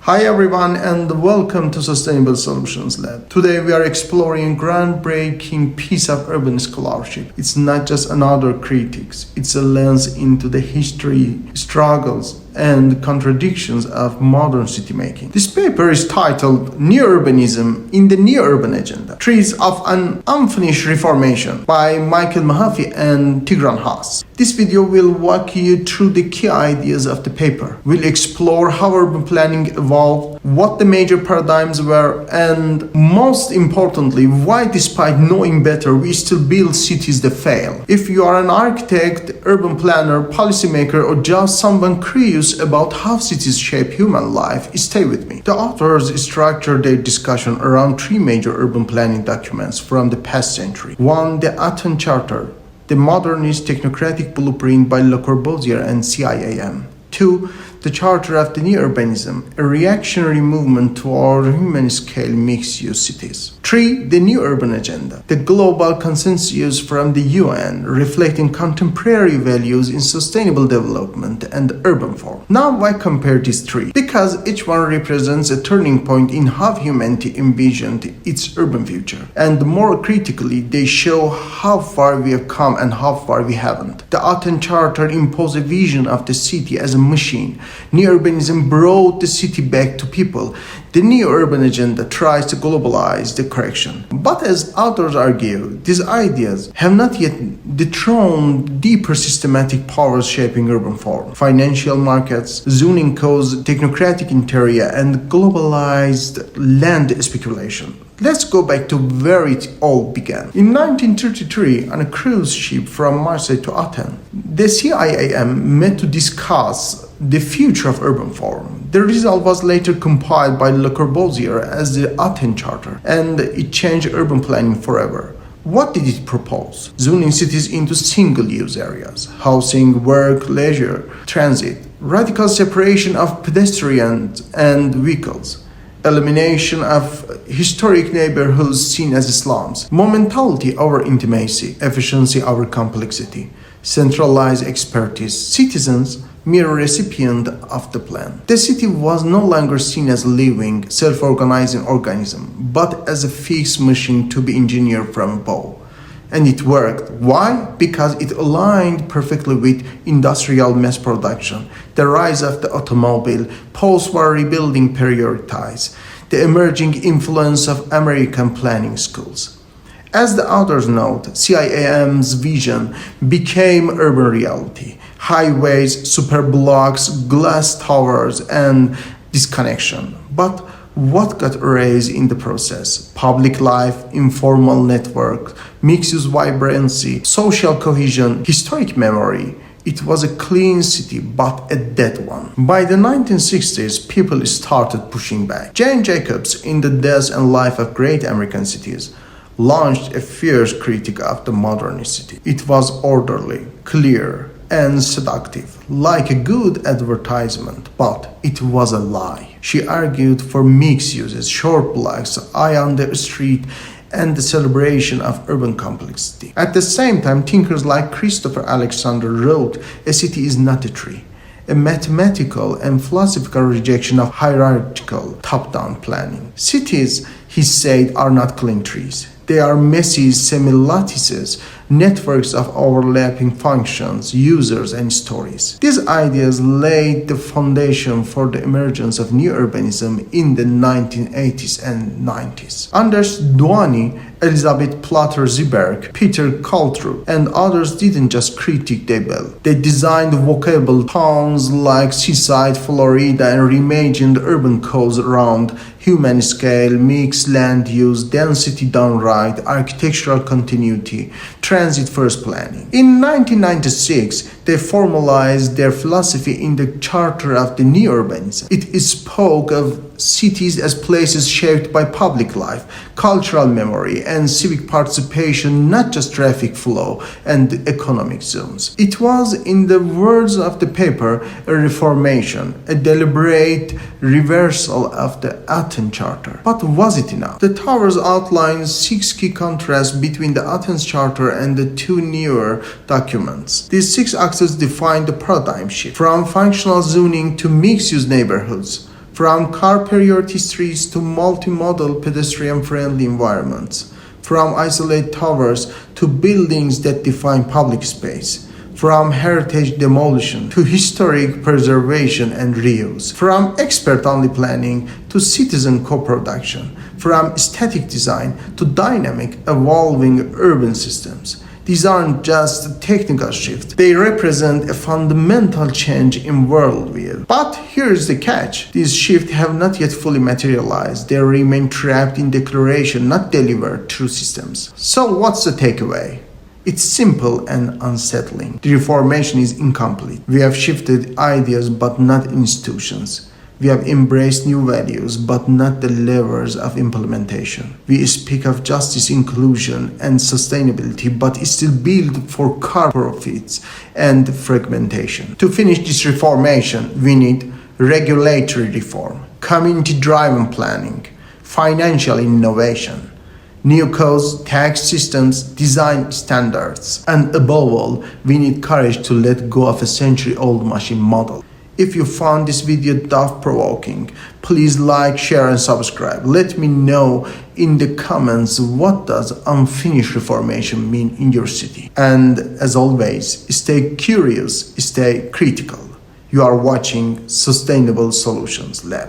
Hi everyone and welcome to Sustainable Solutions Lab. Today we are exploring a groundbreaking piece of urban scholarship. It's not just another critiques, it's a lens into the history, struggles, and contradictions of modern city making. This paper is titled New Urbanism in the New Urban Agenda, Trees of an Unfinished Reformation by Mehaffy and Tigran Haas. This video will walk you through the key ideas of the paper. We'll explore how urban planning evolved, what the major paradigms were, and most importantly, why despite knowing better, we still build cities that fail. If you are an architect, urban planner, policymaker, or just someone curious about how cities shape human life, stay with me. The authors structured their discussion around three major urban planning documents from the past century. One, the Athens Charter, the modernist technocratic blueprint by Le Corbusier and CIAM. Two, the Charter of the New Urbanism, a reactionary movement toward human-scale mixed-use cities. Three, the New Urban Agenda, the global consensus from the UN reflecting contemporary values in sustainable development and urban form. Now, why compare these three? Because each one represents a turning point in how humanity envisioned its urban future. And more critically, they show how far we have come and how far we haven't. The Athens Charter imposed a vision of the city as a machine. New urbanism brought the city back to people. The New Urban Agenda tries to globalize the correction. But as authors argue, these ideas have not yet dethroned deeper systematic powers shaping urban form. Financial markets, zoning codes, technocratic interior, and globalized land speculation. Let's go back to where it all began. In 1933, on a cruise ship from Marseille to Athens, the CIAM met to discuss the future of urban form. The result was later compiled by Le Corbusier as the Athens Charter, and it changed urban planning forever. What did it propose? Zoning cities into single-use areas, housing, work, leisure, transit, radical separation of pedestrians and vehicles, elimination of historic neighborhoods seen as slums, momentality over intimacy, efficiency over complexity, centralized expertise, citizens mere recipient of the plan. The city was no longer seen as a living, self-organizing organism, but as a fixed machine to be engineered from above. And it worked. Why? Because it aligned perfectly with industrial mass production, the rise of the automobile, post-war rebuilding prioritized, the emerging influence of American planning schools. As the authors note, CIAM's vision became urban reality. Highways, superblocks, glass towers, and disconnection. But what got erased in the process? Public life, informal networks, mixed-use vibrancy, social cohesion, historic memory. It was a clean city, but a dead one. By the 1960s, people started pushing back. Jane Jacobs, in The Death and Life of Great American Cities, launched a fierce critique of the modernist city. It was orderly, clear, and seductive, like a good advertisement, but it was a lie. She argued for mixed uses, short blocks, eye on the street, and the celebration of urban complexity. At the same time, thinkers like Christopher Alexander wrote, "A city is not a tree," a mathematical and philosophical rejection of hierarchical top-down planning. Cities, he said, are not clean trees. They are messy semi-lattices, networks of overlapping functions, users, and stories. These ideas laid the foundation for the emergence of New Urbanism in the 1980s and 90s. Anders Duani, Elizabeth Platter-Ziberg, Peter Kaltrup, and others didn't just critique, they built. They designed walkable towns like Seaside, Florida, and reimagined urban codes around human scale, mixed land use, density done right, architectural continuity, transit-first planning. In 1996, they formalized their philosophy in the Charter of the New Urbanism. It spoke of cities as places shaped by public life, cultural memory, and civic participation, not just traffic flow and economic zones. It was, in the words of the paper, a reformation, a deliberate reversal of the Athens Charter. But was it enough? The towers outline 6 key contrasts between the Athens Charter and the two newer documents. These 6 axes define the paradigm shift, from functional zoning to mixed-use neighborhoods, from car priority streets to multimodal pedestrian-friendly environments, from isolated towers to buildings that define public space, from heritage demolition to historic preservation and reuse, from expert-only planning to citizen co-production, from static design to dynamic, evolving urban systems. These aren't just technical shifts, they represent a fundamental change in worldview. But here's the catch. These shifts have not yet fully materialized. They remain trapped in declaration, not delivered through systems. So what's the takeaway? It's simple and unsettling. The Reformation is incomplete. We have shifted ideas but not institutions. We have embraced new values, but not the levers of implementation. We speak of justice, inclusion, and sustainability, but still build for car profits and fragmentation. To finish this reformation, we need regulatory reform, community-driven planning, financial innovation, new codes, tax systems, design standards, and above all, we need courage to let go of a century-old machine model. If you found this video thought-provoking, please like, share, and subscribe. Let me know in the comments what does unfinished reformation mean in your city. And as always, stay curious, stay critical. You are watching Sustainable Solutions Lab.